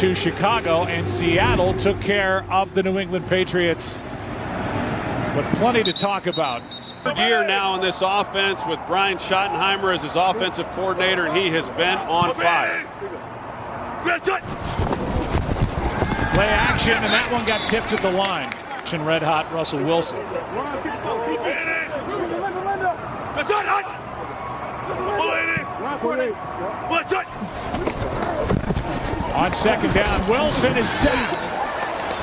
to Chicago, and Seattle took care of the New England Patriots. But plenty to talk about. Year now in this offense with Brian Schottenheimer as his offensive coordinator, and he has been on fire. Play action, and that one got tipped at the line. Red hot Russell Wilson. On second down, Wilson is sacked.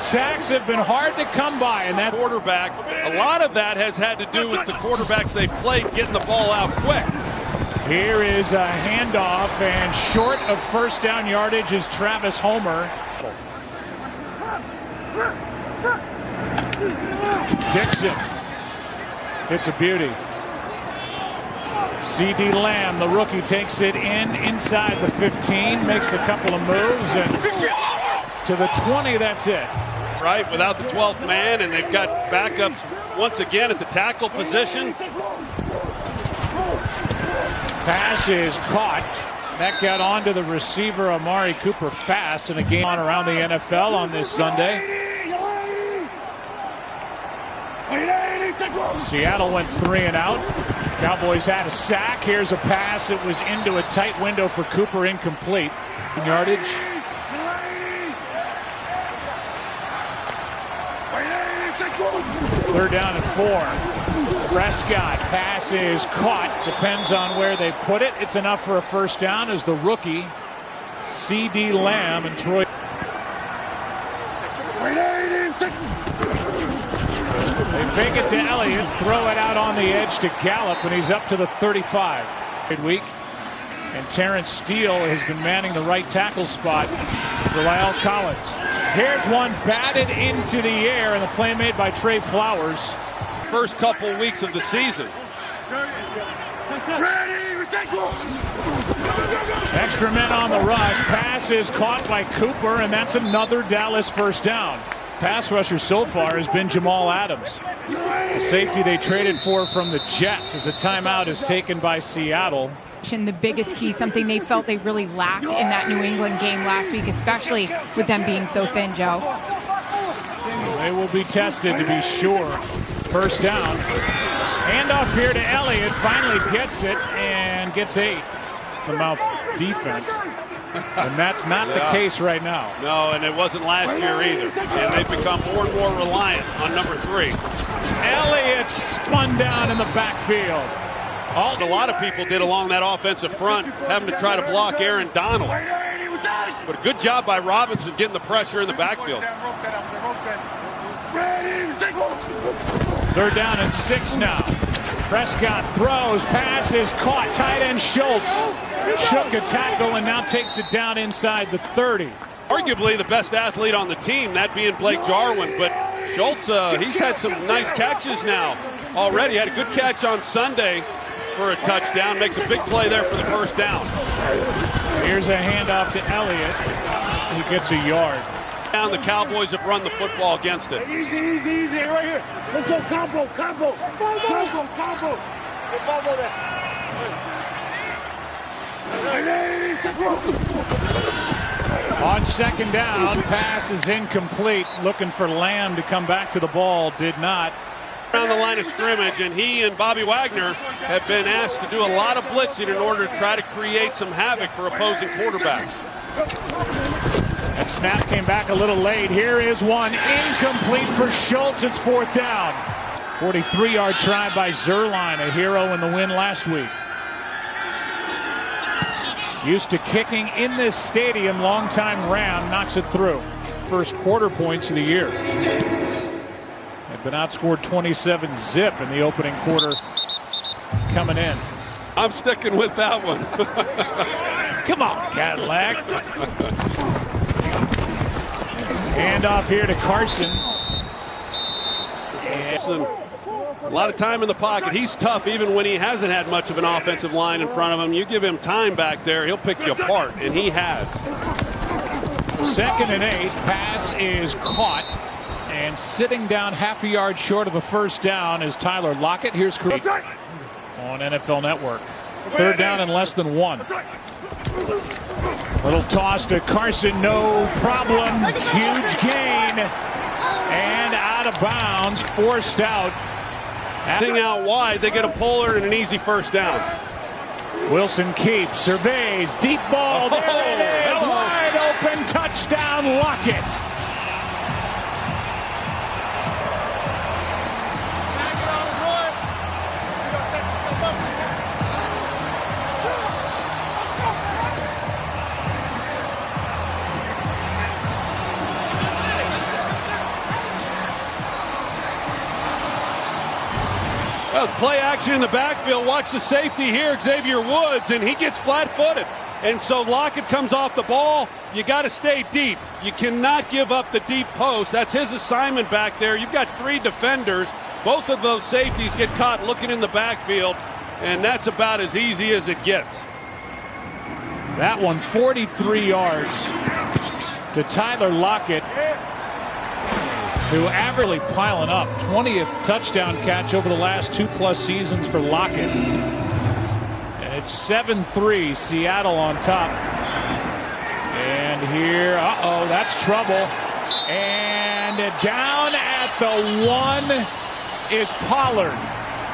Sacks have been hard to come by, and that quarterback, a lot of that has had to do with the quarterbacks they played getting the ball out quick. Here is a handoff, and short of first down yardage is Travis Homer. Dixon. It's a beauty. C.D. Lamb, the rookie, takes it inside the 15, makes a couple of moves, and to the 20, that's it. Right, without the 12th man, and they've got backups once again at the tackle position. Pass is caught. That got onto the receiver, Amari Cooper, fast, in a game on around the NFL on this Sunday. Seattle went 3 and out. Cowboys had a sack. Here's a pass. It was into a tight window for Cooper, incomplete. Yardage. Third down and 4. Prescott, pass is caught. Depends on where they put it. It's enough for a first down as the rookie C.D. Lamb and Troy. They fake it to Elliott, throw it out on the edge to Gallup, and he's up to the 35. Midweek, and Terrence Steele has been manning the right tackle spot for Lyle Collins. Here's one batted into the air, and the play made by Trey Flowers. First couple weeks of the season. Extra men on the rush. Pass is caught by Cooper, and that's another Dallas first down. Pass rusher so far has been Jamal Adams. The safety they traded for from the Jets, as a timeout is taken by Seattle. The biggest key, something they felt they really lacked in that New England game last week, especially with them being so thin, Joe. They will be tested to be sure. First down. Handoff here to Elliott. Finally gets it and gets 8. The mouth defense. And that's not the case right now. No, and it wasn't last year either. And they've become more and more reliant on number 3. Elliott spun down in the backfield. A lot of people did along that offensive front, having to try to block Aaron Donald. But a good job by Robinson getting the pressure in the backfield. Third down and 6 now. Prescott throws, pass is caught. Tight end Schultz shook a tackle and now takes it down inside the 30. Arguably the best athlete on the team, that being Blake Jarwin, but Schultz, he's had some nice catches now already. Had a good catch on Sunday for a touchdown. Makes a big play there for the first down. Here's a handoff to Elliott. He gets a yard. Down, the Cowboys have run the football against it. Easy, right here. Let's go, combo. On second down, pass is incomplete. Looking for Lamb to come back to the ball. Did not. Around the line of scrimmage, and he and Bobby Wagner have been asked to do a lot of blitzing in order to try to create some havoc for opposing quarterbacks. That snap came back a little late. Here is one incomplete for Schultz. It's 4th down. 43-yard try by Zerline, a hero in the win last week. Used to kicking in this stadium, longtime Ram knocks it through. First quarter points of the year. They've been outscored 27-0 in the opening quarter coming in. I'm sticking with that one. Come on, Cadillac. Handoff here to Carson. A lot of time in the pocket. He's tough even when he hasn't had much of an offensive line in front of him. You give him time back there, he'll pick you apart, and he has. 2nd and 8. Pass is caught. And sitting down half a yard short of a first down is Tyler Lockett. Here's Creed on NFL Network. 3rd down and less than 1. Little toss to Carson, no problem. Huge gain. And out of bounds, forced out. Thing out wide, they get a puller and an easy first down. Wilson keeps, surveys, deep ball. There it is, wide open, touchdown, Lockett. Well, it's play action in the backfield. Watch the safety here, Xavier Woods, and he gets flat-footed. And so Lockett comes off the ball. You got to stay deep. You cannot give up the deep post. That's his assignment back there. You've got 3 defenders. Both of those safeties get caught looking in the backfield, and that's about as easy as it gets. That one, 43 yards to Tyler Lockett, who averagely piling up. 20th touchdown catch over the last 2+ seasons for Lockett. And it's 7-3, Seattle on top. And here, that's trouble. And down at the 1 is Pollard.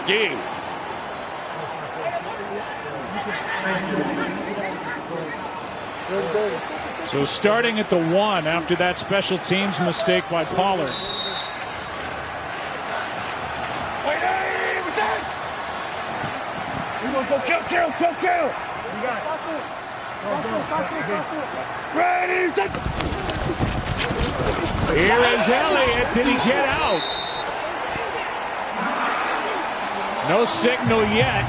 Game. So starting at the 1 after that special teams mistake by Pollard. Go kill. Ready, Here is Elliott. Did he get out? No signal yet.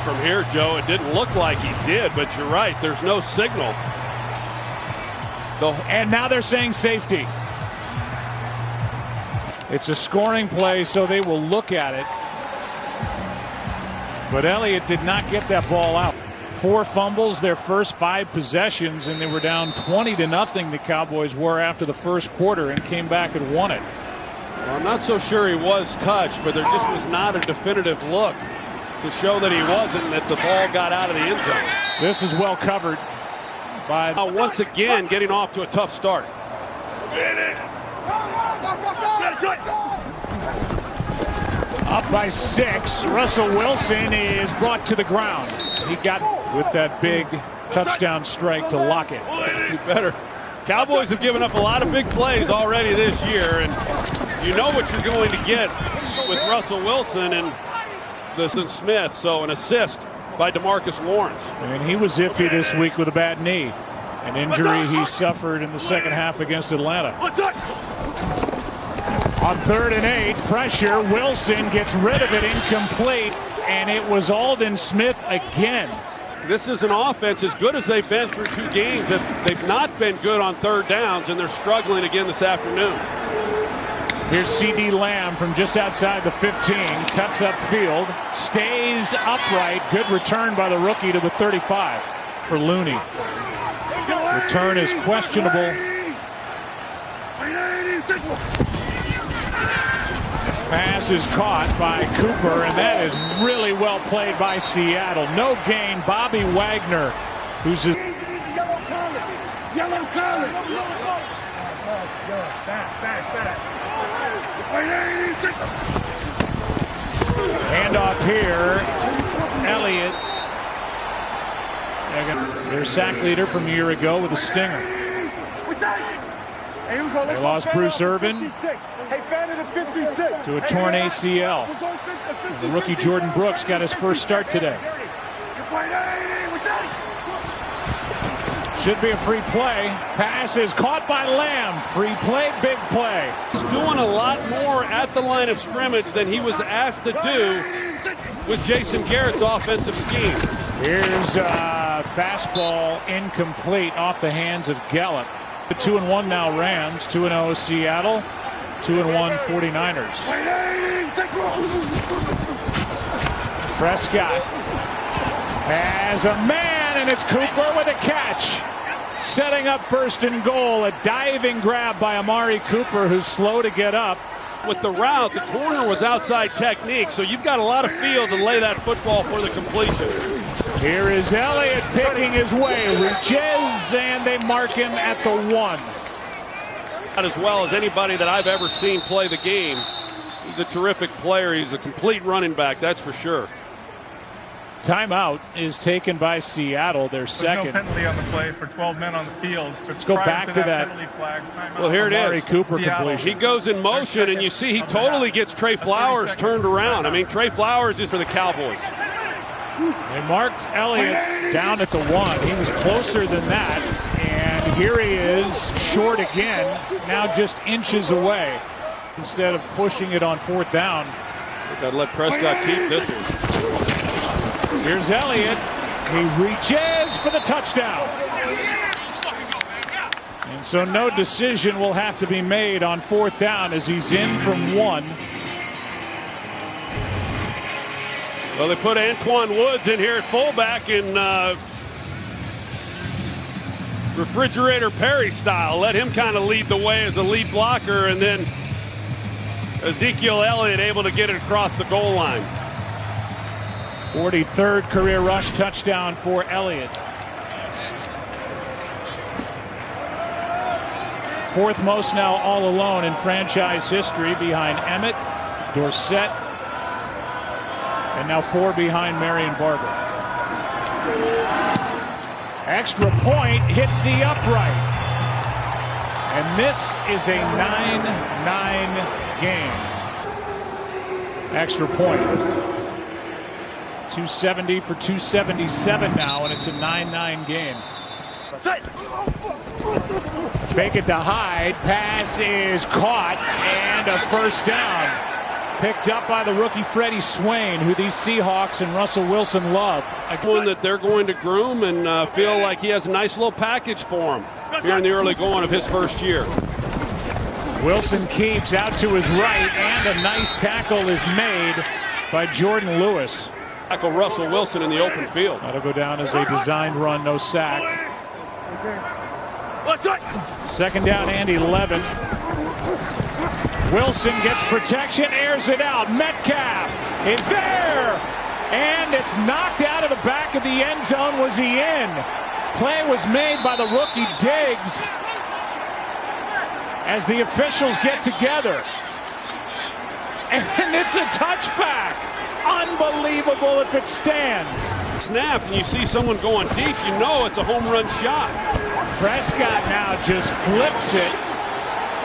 From here, Joe, it didn't look like he did, but you're right. There's no signal. And now they're saying safety. It's a scoring play, so they will look at it. But Elliott did not get that ball out. 4 fumbles their first 5 possessions, and they were down 20-0. The Cowboys were after the first quarter and came back and won it. Well, I'm not so sure he was touched, but there just was not a definitive look to show that he wasn't, and that the ball got out of the end zone. This is well covered by once again getting off to a tough start. Up by 6. Russell Wilson is brought to the ground. He got with that big touchdown strike to Lockett. You better. Cowboys have given up a lot of big plays already this year, and you know what you're going to get with Russell Wilson and Smith. So an assist by DeMarcus Lawrence. And he was iffy this week with a bad knee. An injury he suffered in the second half against Atlanta. On 3rd and 8, pressure. Wilson gets rid of it, incomplete, and it was Aldon Smith again. This is an offense as good as they've been through 2 games. That they've not been good on 3rd downs, and they're struggling again this afternoon. Here's C.D. Lamb from just outside the 15, cuts upfield, stays upright. Good return by the rookie to the 35 for Looney. Return is questionable. Pass is caught by Cooper, and that is really well played by Seattle. No gain. Bobby Wagner, who's a Yellow collar. handoff here. Elliott, their sack leader from a year ago, with a stinger. They lost Bruce Irvin to a torn ACL. The rookie Jordan Brooks got his first start today. Should be a free play. Pass is caught by Lamb. Free play, big play. He's doing a lot more at the line of scrimmage than he was asked to do with Jason Garrett's offensive scheme. Here's a fastball incomplete off the hands of Gallup. 2-1 now Rams, 2-0 Seattle, 2-1 49ers. Prescott has a man, and it's Cooper with a catch. Setting up 1st and goal, a diving grab by Amari Cooper, who's slow to get up. With the route, the corner was outside technique, so you've got a lot of field to lay that football for the completion. Here is Elliott picking his way. Reaches, and they mark him at the 1. Not as well as anybody that I've ever seen play the game. He's a terrific player. He's a complete running back, that's for sure. Timeout is taken by Seattle, their second. No penalty on the play for 12 men on the field. Let's go back to that penalty flag. Well, here it Amari is. Cooper Seattle. completion. He goes in motion, and you see he totally gets Trey Flowers turned around. I mean, Trey Flowers is for the Cowboys. They marked Elliott down at the 1. He was closer than that. And here he is, short again, now just inches away. Instead of pushing it on 4th down. Got to let Prescott keep this one. Here's Elliott. He reaches for the touchdown. And so no decision will have to be made on 4th down as he's in from 1. Well, they put Antoine Woods in here at fullback in Refrigerator Perry style. Let him kind of lead the way as a lead blocker, and then Ezekiel Elliott able to get it across the goal line. 43rd career rush touchdown for Elliott. 4th most now all alone in franchise history behind Emmett, Dorsett, and now 4 behind Marion Barber. Extra point hits the upright. And this is a 9-9 game. Extra point. 270 for 277 now, and it's a 9-9 game. Fake it to Hyde. Pass is caught, and a first down. Picked up by the rookie Freddie Swain, who these Seahawks and Russell Wilson love. One that they're going to groom and feel like he has a nice little package for him here in the early going of his first year. Wilson keeps out to his right, and a nice tackle is made by Jordan Lewis. Tackle Russell Wilson in the open field. That'll go down as a designed run, no sack. 2nd down and 11. Wilson gets protection, airs it out. Metcalf is there, and it's knocked out of the back of the end zone. Was he in? Play was made by the rookie Diggs as the officials get together. And it's a touchback. Unbelievable if it stands. Snap, and you see someone going deep, you know it's a home run shot. Prescott now just flips it.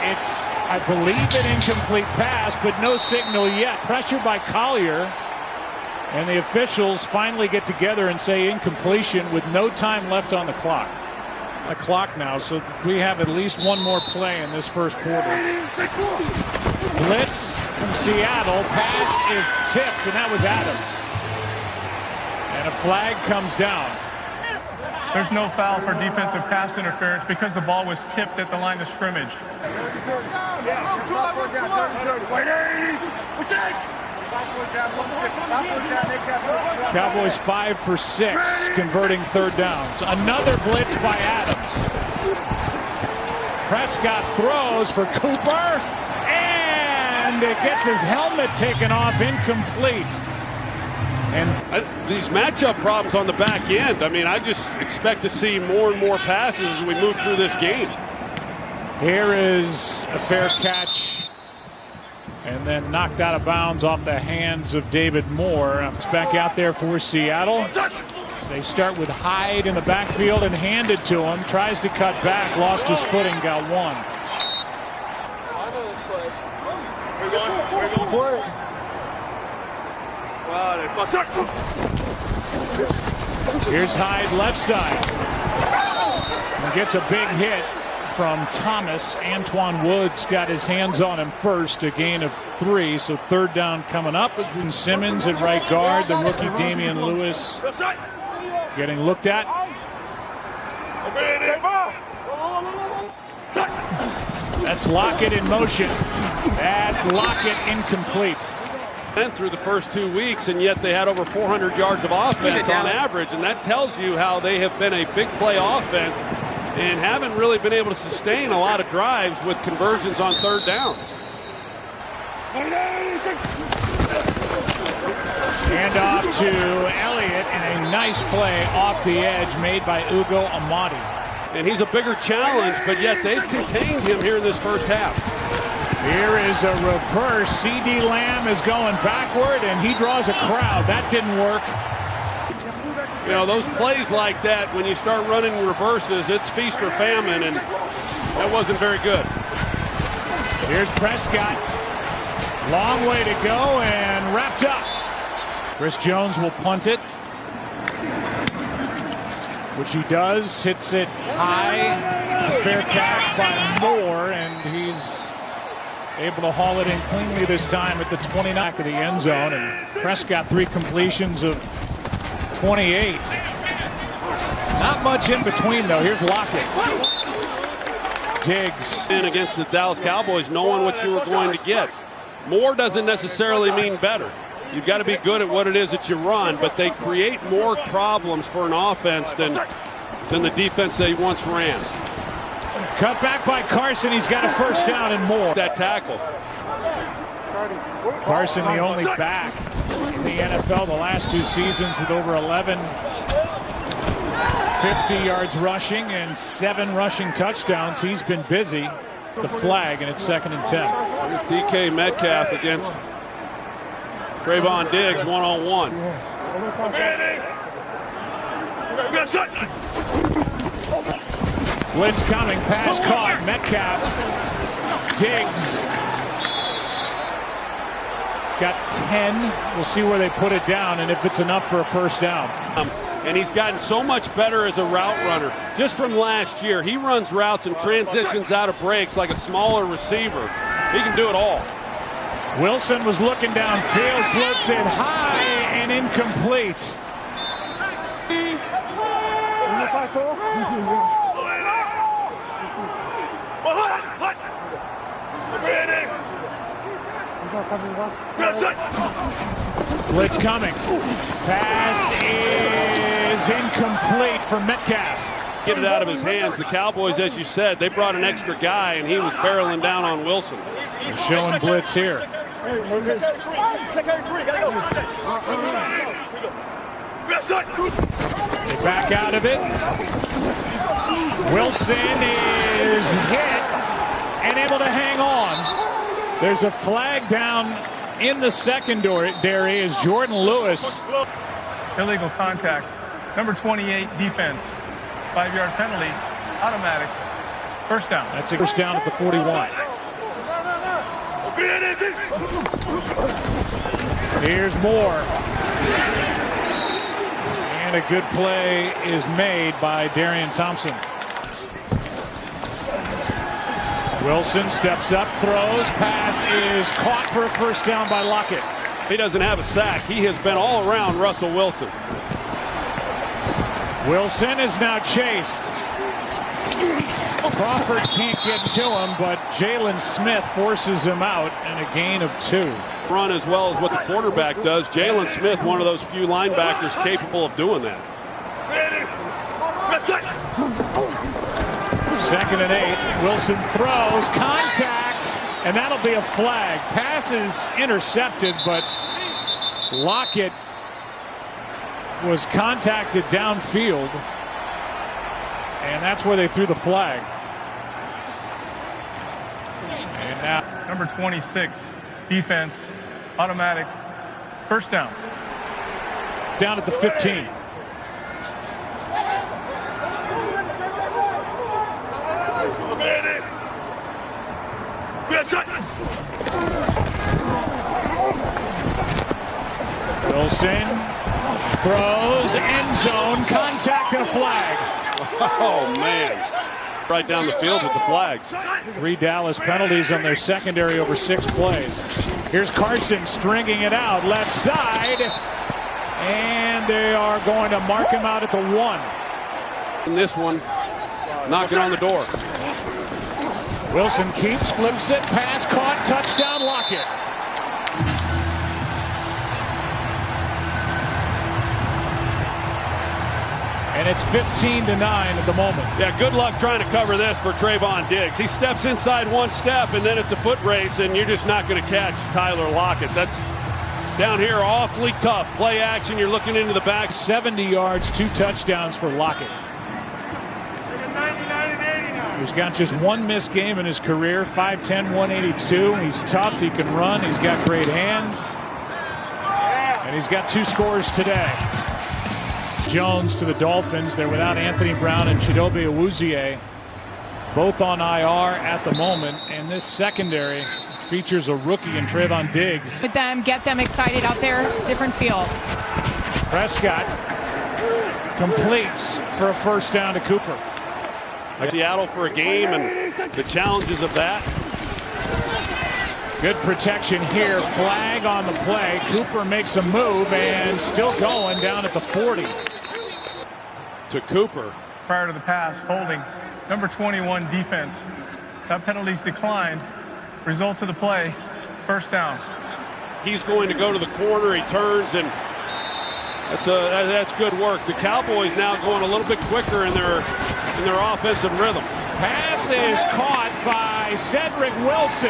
It's, I believe, an incomplete pass, but no signal yet. Pressure by Collier. And the officials finally get together and say incompletion with no time left on the clock. The clock now, so we have at least one more play in this first quarter. Blitz from Seattle. Pass is tipped, and that was Adams. And a flag comes down. There's no foul for defensive pass interference because the ball was tipped at the line of scrimmage. Cowboys 5 for 6, converting 3rd downs. Another blitz by Adams. Prescott throws for Cooper, and it gets his helmet taken off, incomplete. And these matchup problems on the back end, I mean, I just expect to see more and more passes as we move through this game. Here is a fair catch, and then knocked out of bounds off the hands of David Moore. It's back out there for Seattle. They start with Hyde in the backfield and hand it to him. Tries to cut back, lost his footing, got 1. Here's Hyde left side. And gets a big hit from Thomas. Antoine Woods got his hands on him first, a gain of 3. So 3rd down coming up is when Simmons at right guard. The rookie Damian Lewis getting looked at. That's Lockett in motion. That's Lockett incomplete. And through the first 2 weeks, and yet they had over 400 yards of offense on average, and that tells you how they have been a big play offense and haven't really been able to sustain a lot of drives with conversions on 3rd downs. Hand off to Elliott, and a nice play off the edge made by Ugo Amadi. And he's a bigger challenge, but yet they've contained him here in this first half. Here is a reverse. C.D. Lamb is going backward, and he draws a crowd. That didn't work. You know, those plays like that, when you start running reverses, it's feast or famine, and that wasn't very good. Here's Prescott. Long way to go, and wrapped up. Chris Jones will punt it, which he does. Hits it high. A fair catch by Moore, and he's able to haul it in cleanly this time at the 29th of the end zone. And Prescott 3 completions of 28. Not much in between, though. Here's Lockett. Diggs. And against the Dallas Cowboys, knowing what you were going to get. More doesn't necessarily mean better. You've got to be good at what it is that you run, but they create more problems for an offense than the defense they once ran. Cut back by Carson. He's got a first down and more. That tackle. Carson, the only back in the NFL the last 2 seasons with over 50 yards rushing and 7 rushing touchdowns. He's been busy. The flag, and it's 2nd and 10. Here's DK Metcalf against Trayvon Diggs one-on-one. Blitz coming, pass caught. Metcalf, Diggs got 10. We'll see where they put it down and if it's enough for a first down. And he's gotten so much better as a route runner. Just from last year, he runs routes and transitions out of breaks like a smaller receiver. He can do it all. Wilson was looking downfield, floats it high and incomplete. Blitz coming. Pass is incomplete for Metcalf. Get it out of his hands. The Cowboys, as you said, they brought an extra guy, and he was barreling down on Wilson. They're showing blitz here. They back out of it. Wilson is hit and able to hang on. There's a flag down in the secondary as Jordan Lewis. Illegal contact. Number 28, defense. 5-yard penalty. Automatic. First down. That's a first down at the 41. Here's Moore. And a good play is made by Darian Thompson. Wilson steps up, throws, pass is caught for a first down by Lockett. He doesn't have a sack. He has been all around Russell Wilson. Wilson is now chased. Crawford can't get to him, but Jalen Smith forces him out and a gain of 2. Run as well as what the quarterback does. Jalen Smith, one of those few linebackers capable of doing that. 2nd and 8. Wilson throws, contact, and that'll be a flag. Pass is intercepted, but Lockett was contacted downfield, and that's where they threw the flag. And now Number 26, defense. Automatic. First down. Down at the 15. Wilson throws, end zone, contact and a flag. Oh, man. Right down the field with the flags. 3 Dallas penalties on their secondary over 6 plays. Here's Carson stringing it out left side, and they are going to mark him out at the 1. And this one, knocking on the door. Wilson keeps, flips it, pass caught, touchdown, Lockett. And it's 15-9 at the moment. Yeah, good luck trying to cover this for Trayvon Diggs. He steps inside one step, and then it's a foot race, and you're just not going to catch Tyler Lockett. That's Down here, awfully tough. Play action, you're looking into the back. 70 yards, 2 touchdowns for Lockett. He's got just one missed game in his career, 5'10", 182. He's tough, he can run, he's got great hands. And he's got 2 scores today. Jones to the Dolphins. They're without Anthony Brown and Chidobe Awuzie, both on IR at the moment. And this secondary features a rookie in Trayvon Diggs. With them, get them excited out there, different feel. Prescott completes for a first down to Cooper. Seattle for a game and the challenges of that. Good protection here. Flag on the play. Cooper makes a move and still going down at the 40. To Cooper. Prior to the pass, holding. Number 21, defense. That penalty's declined. Results of the play, first down. He's going to go to the corner. He turns, and that's good work. The Cowboys now going a little bit quicker in their offensive rhythm. Pass is caught by Cedric Wilson,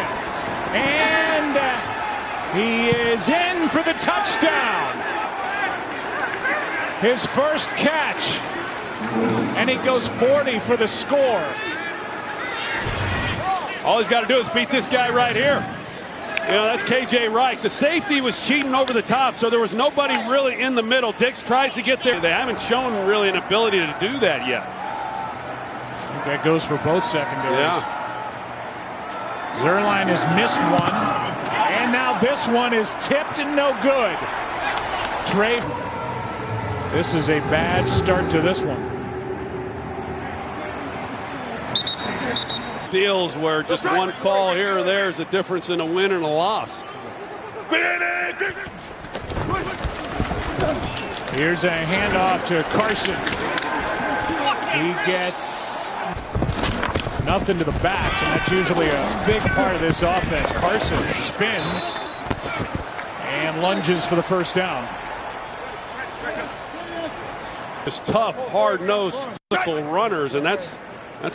and he is in for the touchdown. His first catch, and he goes 40 for the score. All he's got to do is beat this guy right here. You know, that's KJ Wright. The safety was cheating over the top, so there was nobody really in the middle. Diggs tries to get there. They haven't shown really an ability to do that yet. I think that goes for both secondaries. Yeah. Zerline has missed one, and now this one is tipped and no good. Trey. This is a bad start to this one. Deals where just one call here or there is a difference in a win and a loss. Here's a handoff to Carson. He gets nothing to the backs, and that's usually a big part of this offense. Carson spins and lunges for the first down. It's tough, hard-nosed, physical runners, and that's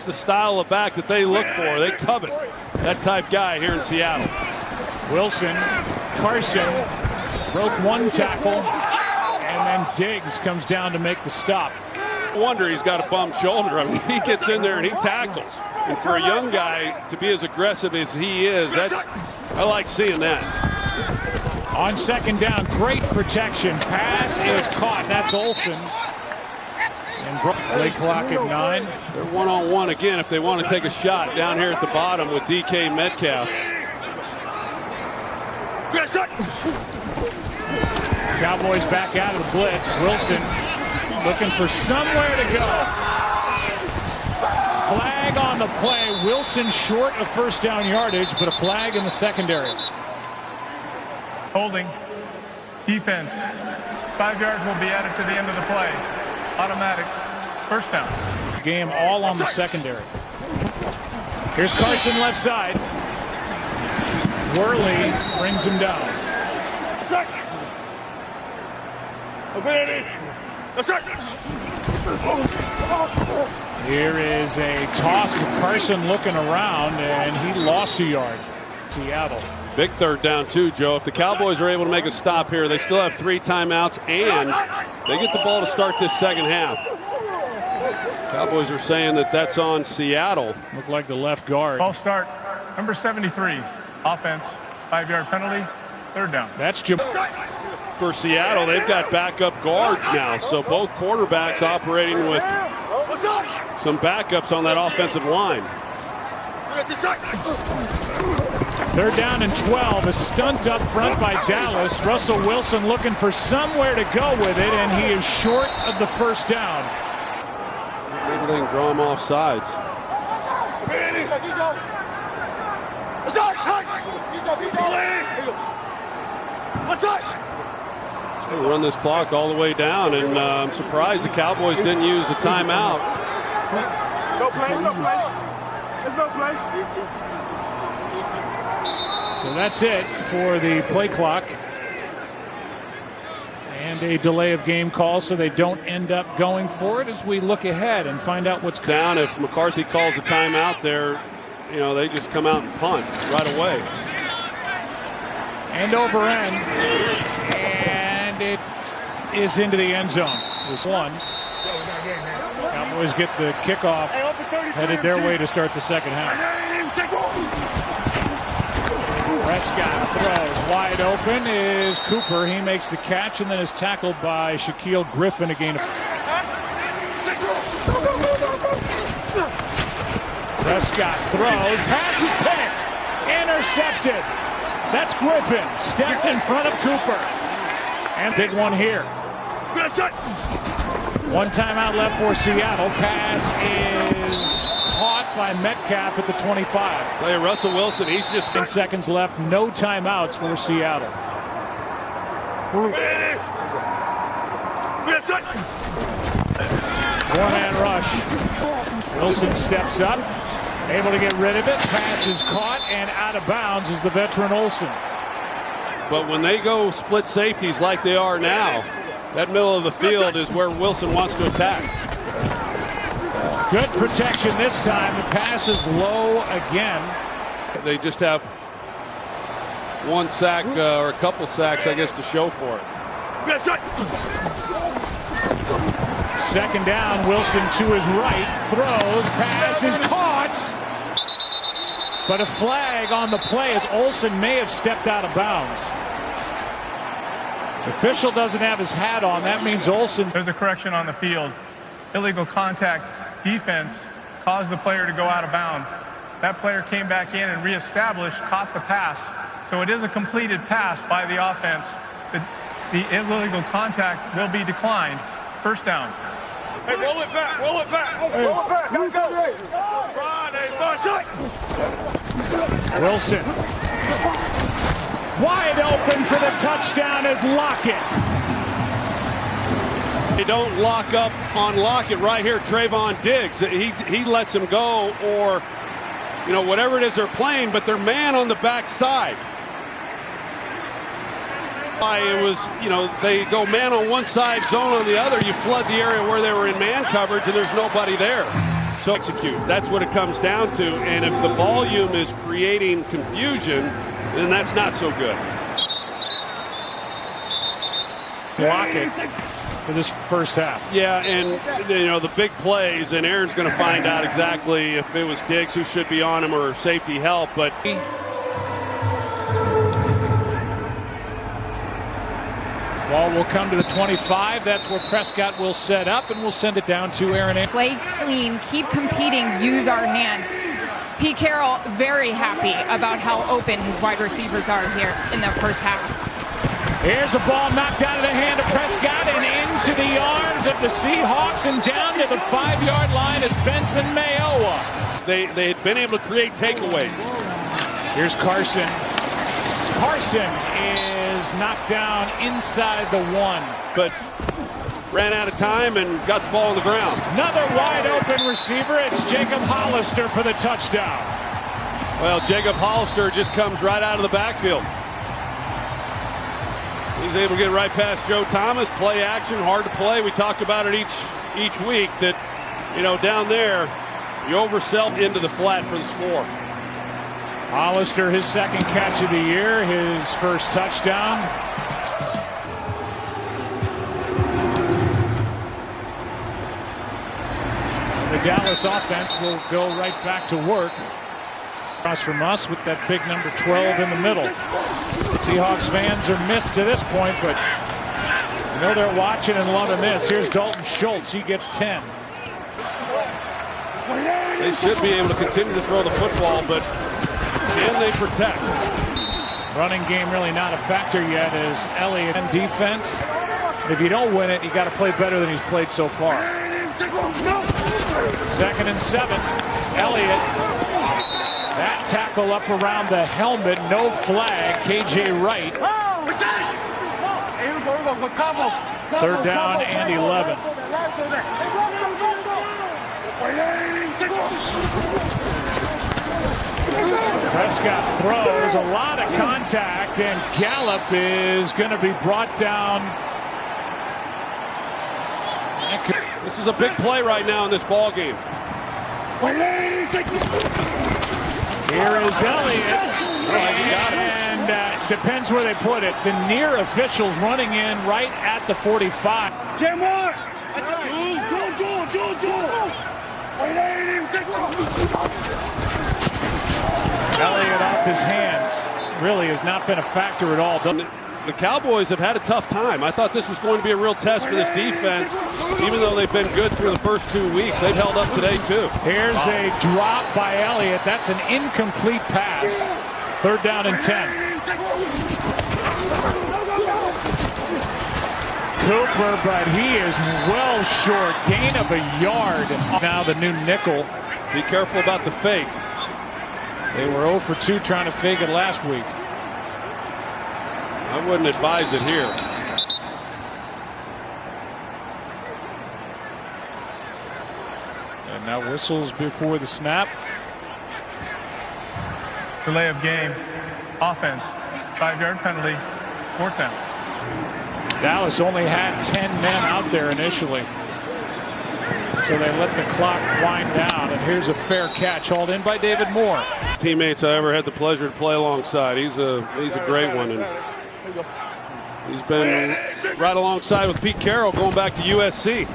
the style of back that they look for. They covet that type guy here in Seattle. Wilson, Carson broke one tackle, and then Diggs comes down to make the stop. No wonder he's got a bum shoulder. I mean, he gets in there and he tackles. And for a young guy to be as aggressive as he is, I like seeing that. On second down, great protection. Pass is caught. That's Olsen. And play clock at 9. They're one-on-one again if they want to take a shot down here at the bottom with DK Metcalf. Cowboys back out of the blitz. Wilson looking for somewhere to go. Flag on the play. Wilson short of first down yardage, but a flag in the secondary. Holding. Defense. 5 yards will be added to the end of the play. Automatic. First down. Game all on the secondary. Here's Carson left side. Worley brings him down. Here is a toss with Carson looking around, and he lost a yard. Seattle. Big third down too, Joe. If the Cowboys are able to make a stop here, they still have 3 timeouts, and they get the ball to start this second half. Cowboys are saying that that's on Seattle. Look like the left guard. Ball start. Number 73. Offense. 5-yard penalty. Third down. That's Jim. For Seattle, they've got backup guards now, so both quarterbacks operating with some backups on that offensive line. They're down in 12. A stunt up front by Dallas. Russell Wilson looking for somewhere to go with it, and he is short of the first down. Maybe they can draw him off sides. So run this clock all the way down, and I'm surprised the Cowboys didn't use a timeout. No play, no play. There's no play. So that's it for the play clock. And a delay of game call so they don't end up going for it as we look ahead and find out what's down. If McCarthy calls a timeout there, you know, they just come out and punt right away. End over end. is into the end zone. This one. Cowboys get the kickoff headed their way to start the second half. Prescott throws wide open is Cooper. He makes the catch and then is tackled by Shaquille Griffin again. Prescott throws, pass is picked, intercepted. That's Griffin, stepped in front of Cooper. And big one here. One timeout left for Seattle. Pass is caught by Metcalf at the 25. Play Russell Wilson, he's just 10 seconds left, no timeouts for Seattle. Four-man rush. Wilson steps up, able to get rid of it. Pass is caught and out of bounds is the veteran Olsen. But when they go split safeties like they are now, that middle of the field is where Wilson wants to attack. Good protection this time. The pass is low again. They just have one sack or a couple sacks, I guess, to show for it. Second down, Wilson to his right, throws, pass is caught. But a flag on the play as Olsen may have stepped out of bounds. The official doesn't have his hat on. That means Olsen. There's a correction on the field. Illegal contact defense caused the player to go out of bounds. That player came back in and reestablished, caught the pass. So it is a completed pass by the offense. The illegal contact will be declined. First down. Hey, roll it back, roll it back. Roll it back, gotta go. Wilson. Wide open for the touchdown is Lockett. They don't lock up on Lockett right here. Trayvon Diggs, he lets him go, or whatever it is they're playing, but they're man on the backside. It was, they go man on one side, zone on the other. You flood the area where they were in man coverage, and there's nobody there. So execute. That's what it comes down to. And if the volume is creating confusion, then that's not so good. Lockett for this first half. Yeah, and the big plays, and Aaron's going to find out exactly if it was Diggs who should be on him or safety help, but Ball will come to the 25. That's where Prescott will set up, and we'll send it down to Aaron. Play clean, keep competing, use our hands. Pete Carroll very happy about how open his wide receivers are here in the first half. Here's a ball knocked out of the hand of Prescott and into the arms of the Seahawks and down to the 5-yard line is Benson Mayowa. They had been able to create takeaways. Here's Carson. Carson is knocked down inside the 1. But ran out of time and got the ball on the ground. Another wide open receiver. It's Jacob Hollister for the touchdown. Well, Jacob Hollister just comes right out of the backfield. He's able to get right past Joe Thomas. Play action, hard to play. We talk about it each week that, down there, you oversell into the flat for the score. Hollister, his second catch of the year, his first touchdown. The Dallas offense will go right back to work. Across from us with that big number 12 in the middle. Seahawks fans are missed to this point, but they're watching and loving this. Here's Dalton Schultz. He gets 10. They should be able to continue to throw the football, but can they protect? Running game really not a factor yet as Elliott in defense. If you don't win it, you got to play better than he's played so far. 2nd and 7. Elliott. That tackle up around the helmet. No flag. KJ Wright. 3rd down and 11. Prescott throws, a lot of contact, and Gallup is going to be brought down. This is a big play right now in this ball game. Here is Elliott, and Depends where they put it. The near officials running in right at the 45. Elliott off his hands. Really has not been a factor at all. The Cowboys have had a tough time. I thought this was going to be a real test for this defense. Even though they've been good through the first 2 weeks, they've held up today too. Here's a drop by Elliott. That's an incomplete pass. 3rd down and 10. Cooper, but he is well short. Gain of a yard. Now the new nickel. Be careful about the fake. They were 0 for 2 trying to fake it last week. I wouldn't advise it here. And now whistles before the snap. Delay of game. Offense. 5-yard penalty. 4th down. Dallas only had 10 men out there initially. So they let the clock wind down. And here's a fair catch hauled in by David Moore. Teammates I ever had the pleasure to play alongside. He's a great one. And he's been right alongside with Pete Carroll going back to USC.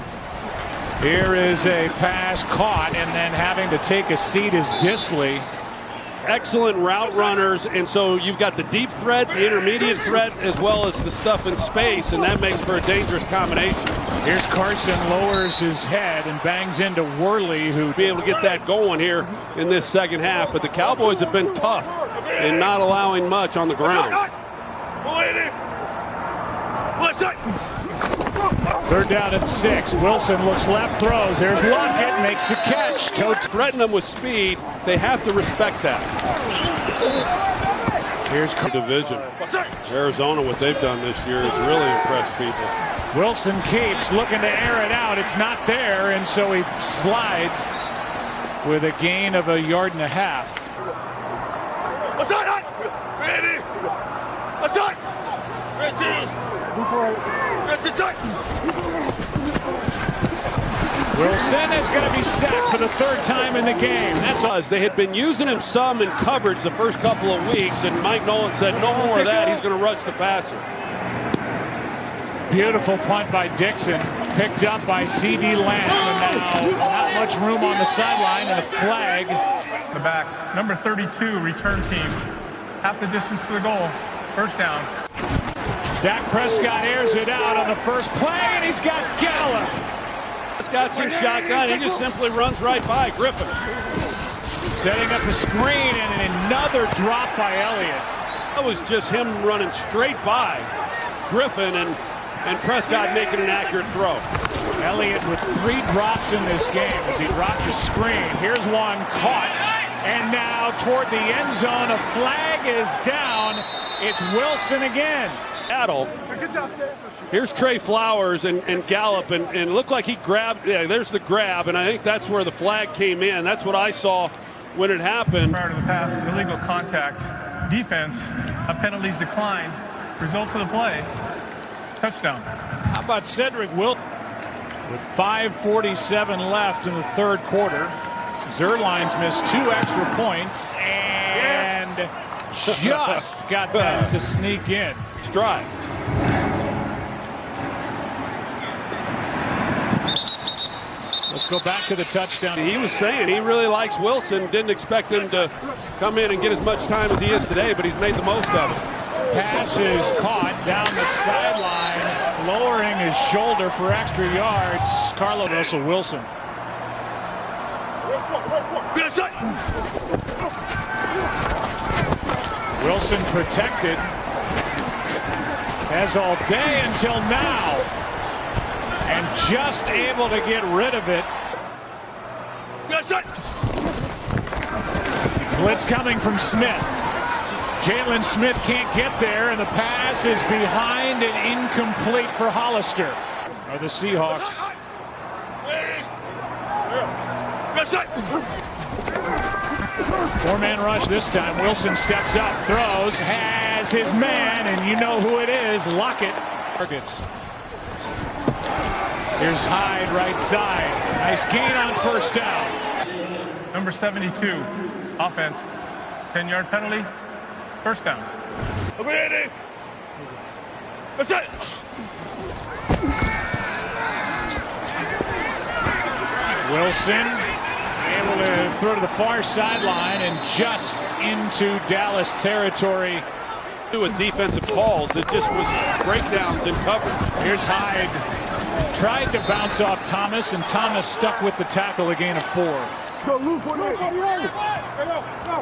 Here is a pass caught, and then having to take a seat is Disley. Excellent route runners, and so you've got the deep threat, the intermediate threat, as well as the stuff in space, and that makes for a dangerous combination. Here's Carson, lowers his head and bangs into Worley, who be able to get that going here in this second half. But the Cowboys have been tough in not allowing much on the ground. 3rd down and 6. Wilson looks left, throws. There's Lockett, makes the catch. Threaten them with speed. They have to respect that. Here's division. Arizona, what they've done this year has really impressed people. Wilson keeps looking to air it out. It's not there, and so he slides with a gain of 1.5 yards. Wilson is going to be sacked for the 3rd time in the game. That's all. They had been using him some in coverage the first couple of weeks, and Mike Nolan said no more of that. He's going to rush the passer. Beautiful punt by Dixon, picked up by C.D. Lamb, and now not much room on the sideline, and a flag. The back, number 32, return team. Half the distance to the goal. 1st down. Dak Prescott airs it out on the first play, and he's got Gallup. Prescott's in shotgun. He just simply runs right by Griffin. Setting up a screen, and another drop by Elliott. That was just him running straight by Griffin, and Prescott making an accurate throw. Elliott with 3 drops in this game as he dropped the screen. Here's one caught, and now toward the end zone, a flag is down. It's Wilson again. Here's Trey Flowers and Gallup, and it looked like he grabbed. Yeah, there's the grab, and I think that's where the flag came in. That's what I saw when it happened. Prior to the pass, illegal contact. Defense, penalties declined. Results of the play, touchdown. How about Cedric Wilson? With 5:47 left in the 3rd quarter, Zerlines missed 2 extra points and just got that to sneak in. Stride. Let's go back to the touchdown. He was saying he really likes Wilson. Didn't expect him to come in and get as much time as he is today, but he's made the most of it. Pass is caught down the sideline, lowering his shoulder for extra yards. Russell Wilson. Wilson protected as all day until now, and just able to get rid of it. Blitz coming from Smith. Jalen Smith can't get there, and the pass is behind and incomplete for Hollister. Are the Seahawks. Four-man rush this time. Wilson steps up, throws, has his man, and you know who it is, Lockett. Targets. Here's Hyde right side. Nice gain on 1st down. Number 72, offense. 10-yard penalty. 1st down. Wilson able to throw to the far sideline and just into Dallas territory. With defensive calls, it just was breakdowns in coverage. Here's Hyde. Tried to bounce off Thomas, and Thomas stuck with the tackle, a gain of 4.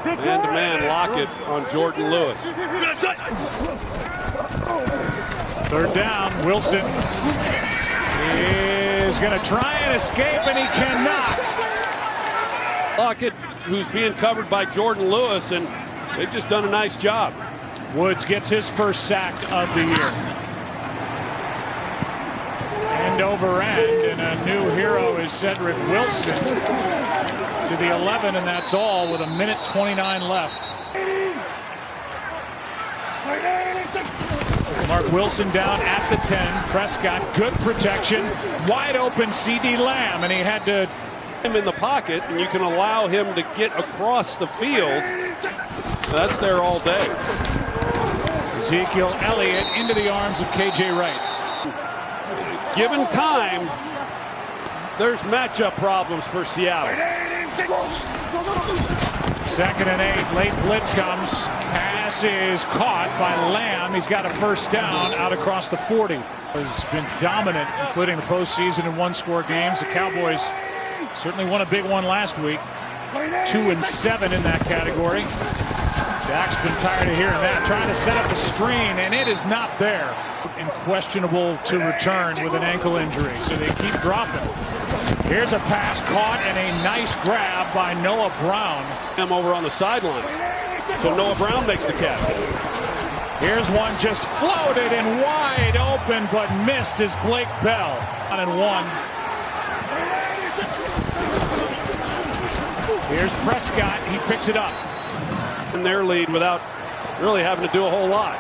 Man-to-man Lockett on Jordan Lewis. Third down, Wilson is going to try and escape, and he cannot. Lockett, who's being covered by Jordan Lewis, and they've just done a nice job. Woods gets his first sack of the year. End over end, and a new hero is Cedric Wilson to the 11, and that's all with 1:29 left. Mark Wilson down at the 10. Prescott, good protection. Wide open CD Lamb, and he had to him in the pocket, and you can allow him to get across the field. That's there all day. Ezekiel Elliott into the arms of KJ Wright. Given time, there's matchup problems for Seattle. 2nd and 8. Late blitz comes. Pass is caught by Lamb. He's got a first down out across the 40. Has been dominant, including the postseason in one-score games. The Cowboys certainly won a big one last week. 2-7 in that category. Dak's been tired of hearing that. Trying to set up a screen, and it is not there. And questionable to return with an ankle injury, so they keep dropping. Here's a pass caught, and a nice grab by Noah Brown. Him over on the sideline. So Noah Brown makes the catch. Here's one just floated and wide open, but missed is Blake Bell. 1-1. Here's Prescott. He picks it up. In their lead without really having to do a whole lot.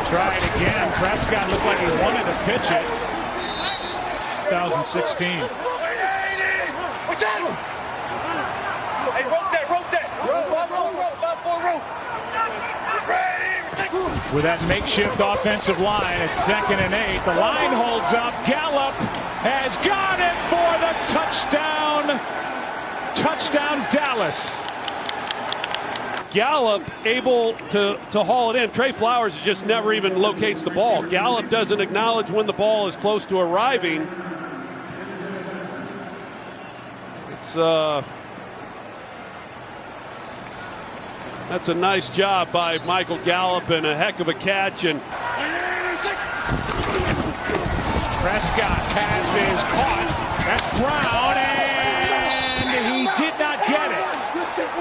Try it again. Prescott looked like he wanted to pitch it. 2016. With that makeshift offensive line at 2nd and 8, the line holds up. Gallup has got it for the touchdown. Touchdown, Dallas. Gallup able to haul it in. Trey Flowers just never even locates the ball. Gallup doesn't acknowledge when the ball is close to arriving. It's that's a nice job by Michael Gallup, and a heck of a catch. And Prescott pass is caught. That's Brown, and he did not get it.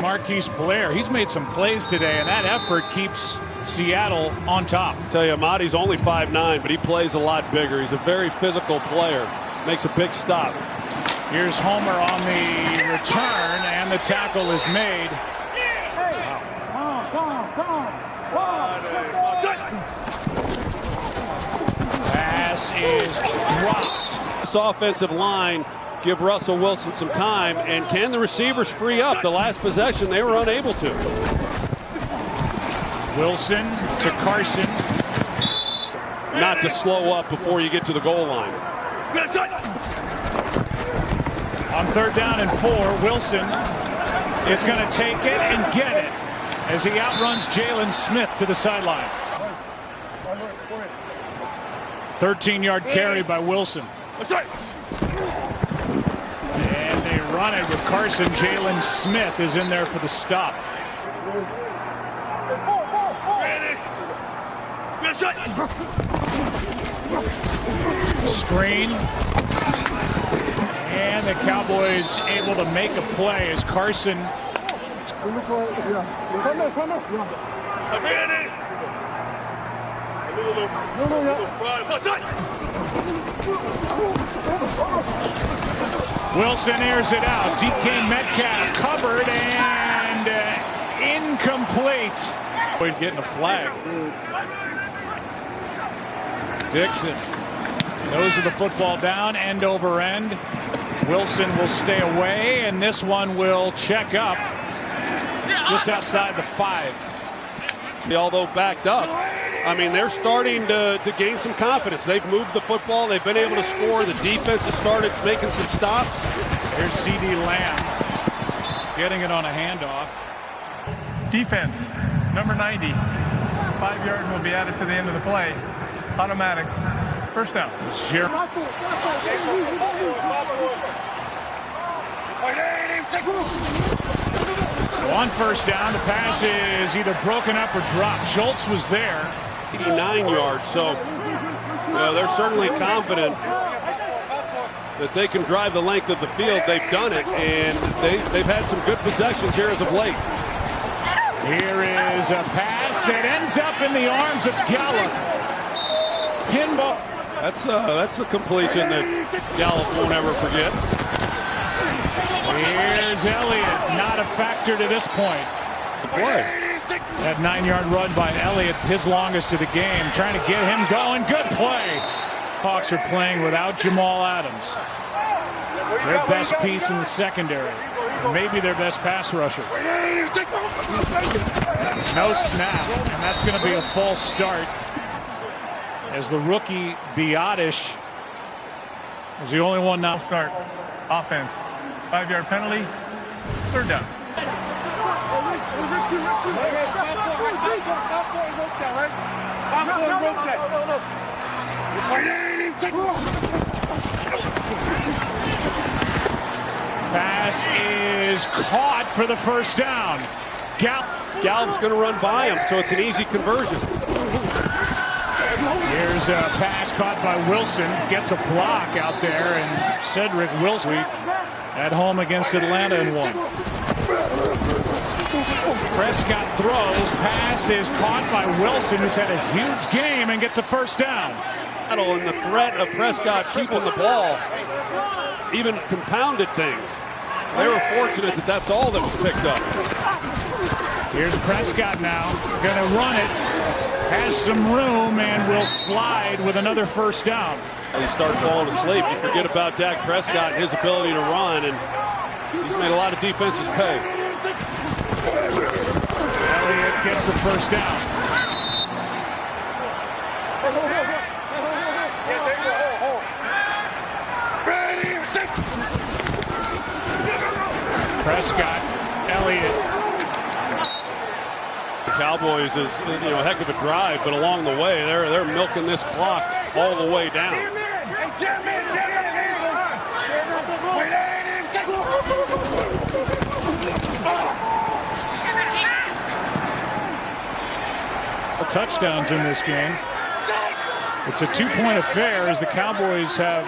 Marquise Blair, he's made some plays today, and that effort keeps Seattle on top. I tell you, Amadi's only 5'9", but he plays a lot bigger. He's a very physical player. Makes a big stop. Here's Homer on the return, and the tackle is made. Pass is dropped. This offensive line give Russell Wilson some time, and can the receivers free up? The last possession they were unable to. Wilson to Carson. Not to slow up before you get to the goal line. On 3rd down and 4, Wilson is going to take it and get it as he outruns Jalen Smith to the sideline. 13-yard carry by Wilson. And they run it with Carson. Jalen Smith is in there for the stop. Screen. And the Cowboys able to make a play as Carson. Wilson airs it out. DK Metcalf covered and incomplete. Boyd getting a flag. Dixon nose of the football down, end over end. Wilson will stay away, and this one will check up. just outside the 5. Although backed up, I mean, they're starting to gain some confidence. They've moved the football. They've been able to score. The defense has started making some stops. Here's C.D. Lamb getting it on a handoff. Defense, number 90. 5 yards will be added to the end of the play. Automatic. First down. So on first down, the pass is either broken up or dropped. Schultz was there. 89 yards, so they're certainly confident that they can drive the length of the field. They've done it, and they've had some good possessions here as of late. Here is a pass that ends up in the arms of Gallup. Pinball. That's a completion that Gallup won't ever forget. Here's Elliott, not a factor to this point. The play. That 9-yard run by Elliott, his longest of the game, trying to get him going. Good play. Hawks are playing without Jamal Adams, their best piece in the secondary, maybe their best pass rusher. No snap, and that's going to be a false start, as the rookie Biotish was the only one now. Start. Offense. 5-yard penalty. Third down. Pass is caught for the first down. Gallup's going to run by him, so it's an easy conversion. Here's a pass caught by Wilson. Gets a block out there, and Cedric Wilson at home against Atlanta in 1. Prescott throws. Pass is caught by Wilson, who's had a huge game and gets a first down. And the threat of Prescott keeping the ball even compounded things. They were fortunate that that's all that was picked up. Here's Prescott now. Going to run it. Has some room and will slide with another first down. You start falling asleep. You forget about Dak Prescott and his ability to run, and he's made a lot of defenses pay. Elliott gets the first down. Prescott, Elliott. The Cowboys is, a heck of a drive, but along the way, they're milking this clock all the way down. Touchdowns in this game. It's a 2-point affair as the Cowboys have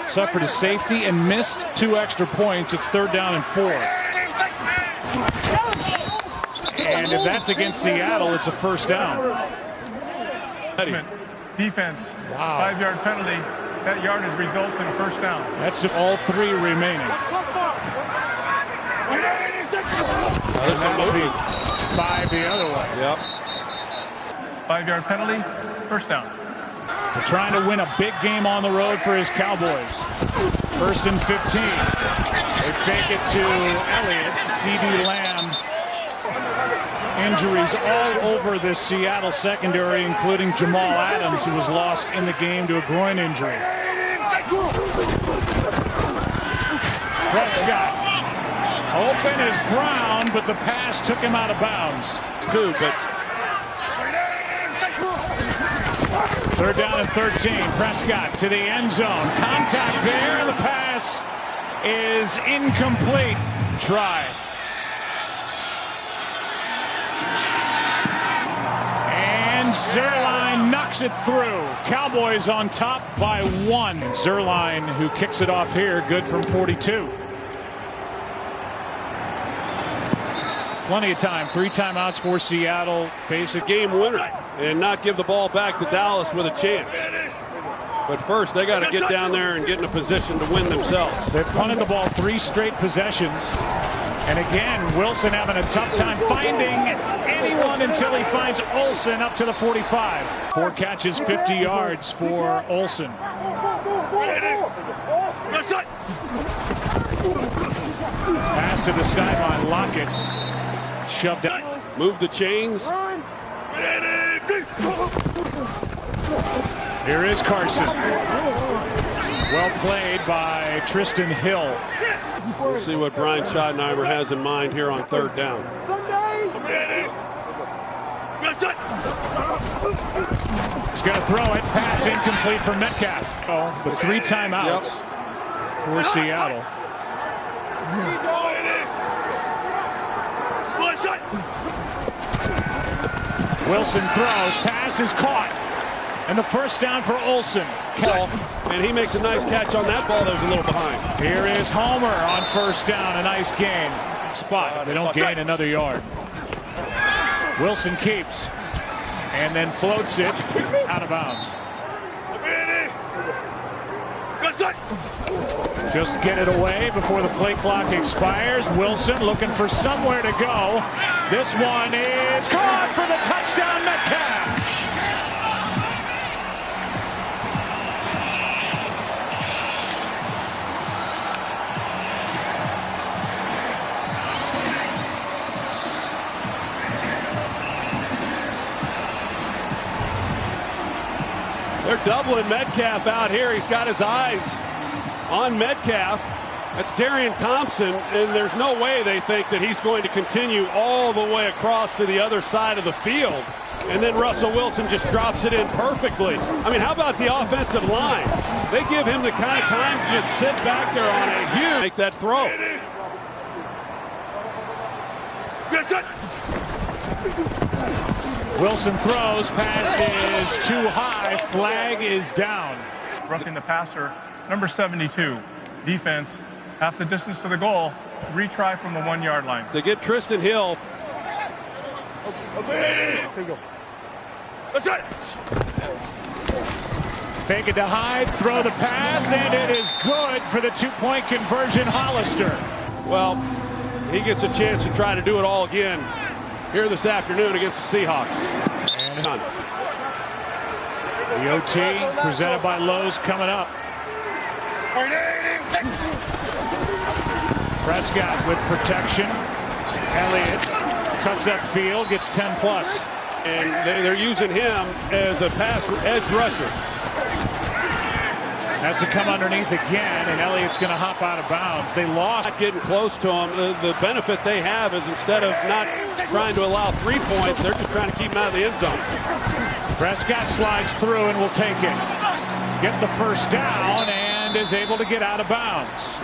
suffered a safety and missed 2 extra points. It's 3rd down and 4. And if that's against Seattle, it's a first down. Defense. Wow. 5-yard penalty. That yardage results in a first down. That's all 3 remaining. There's a movie. 5 the other way. Yep. 5-yard penalty. First down. They're trying to win a big game on the road for his Cowboys. 1st and 15. They fake it to Elliott. C.D. Lamb. Injuries all over this Seattle secondary, including Jamal Adams, who was lost in the game to a groin injury. Prescott. Open is Brown, but the pass took him out of bounds. But 3rd down and 13. Prescott to the end zone. Contact there, and the pass is incomplete. Try. And Zerline knocks it through. Cowboys on top by 1. Zerline, who kicks it off here, good from 42. Plenty of time. 3 timeouts for Seattle. basic game winner and not give the ball back to Dallas with a chance. But first, they got to get down there and get in a position to win themselves. They've punted the ball 3 straight possessions. And again, Wilson having a tough time finding anyone until he finds Olsen up to the 45. 4 catches, 50 yards for Olsen. Pass to the sideline, Lockett. shoved out. Move the chains. Here is Carson. Well played by Tristan Hill. We'll see what Brian Schottenheimer has in mind here on third down. He's going to throw it. Pass incomplete for Metcalf. Oh, but 3 timeouts for Seattle. Wilson throws. Pass is caught. And the first down for Olsen. And he makes a nice catch on that ball that was a little behind. Here is Homer on first down. A nice gain. Spot. They don't gain another yard. Wilson keeps. And then floats it out of bounds. Just get it away before the play clock expires. Wilson looking for somewhere to go. This one is caught for the touchdown, Metcalf. They're doubling Metcalf out here. He's got his eyes on Metcalf. That's Darian Thompson, and there's no way they think that he's going to continue all the way across to the other side of the field. And then Russell Wilson just drops it in perfectly. I mean, how about the offensive line? They give him the kind of time to just sit back there on a huge make that throw. Wilson throws. Pass is too high. Flag is down. Roughing the passer, number 72. Defense, half the distance to the goal. Retry from the 1 yard line. They get Tristan Hill. Fake it to Hyde. Throw the pass, and it is good for the 2-point conversion. Hollister. Well, he gets a chance to try to do it all again here this afternoon against the Seahawks. And the OT presented by Lowe's coming up. Prescott with protection. Elliott cuts up field, gets 10 plus. And they're using him as a pass edge rusher. Has to come underneath again, and Elliott's going to hop out of bounds. They lost. Not getting close to him. The benefit they have is instead of not trying to allow 3 points, they're just trying to keep him out of the end zone. Prescott slides through and will take it. Get the first down and is able to get out of bounds.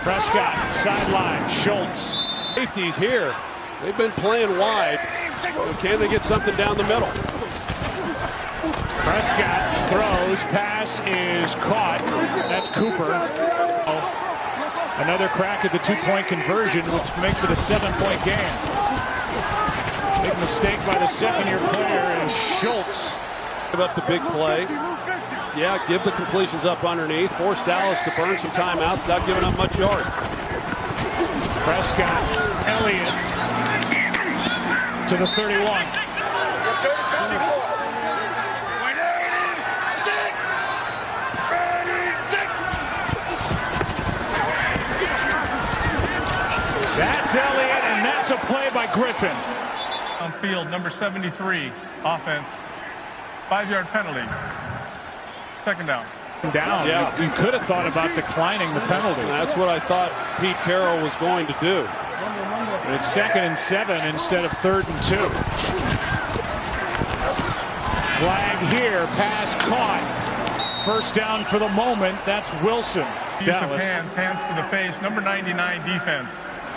Prescott, sideline, Schultz. Safeties here. They've been playing wide. Can they get something down the middle? Prescott throws. Pass is caught. That's Cooper. Another crack at the 2-point conversion, which makes it a 7-point game. Big mistake by the second-year player is Schultz. Give up the big play. Yeah, give the completions up underneath. Force Dallas to burn some timeouts without giving up much yards. Prescott, Elliott to the 31. That's Elliott, and that's a play by Griffin. On field, number 73, offense, 5-yard penalty. Second down. Yeah. You could have thought about declining the penalty. That's what I thought Pete Carroll was going to do. But it's 2nd and 7 instead of 3rd and 2. Flag here, pass caught. First down for the moment. That's Wilson. Use of hands to the face, number 99 defense.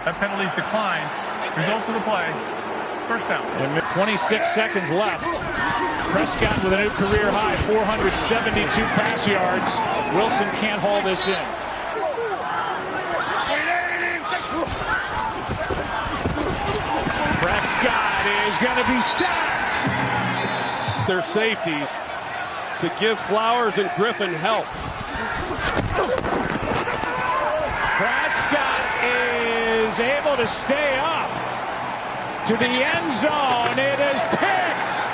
That penalty's declined. Result of the play, first down. And 26 seconds left. Prescott with a new career high, 472 pass yards. Wilson can't haul this in. Prescott is going to be sacked. Their safeties to give Flowers and Griffin help. Prescott is able to stay up to the end zone. It is picked.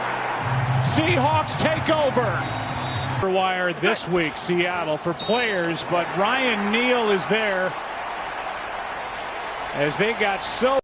Seahawks take over. Wire this week, Seattle, for players, but Ryan Neal is there as they got so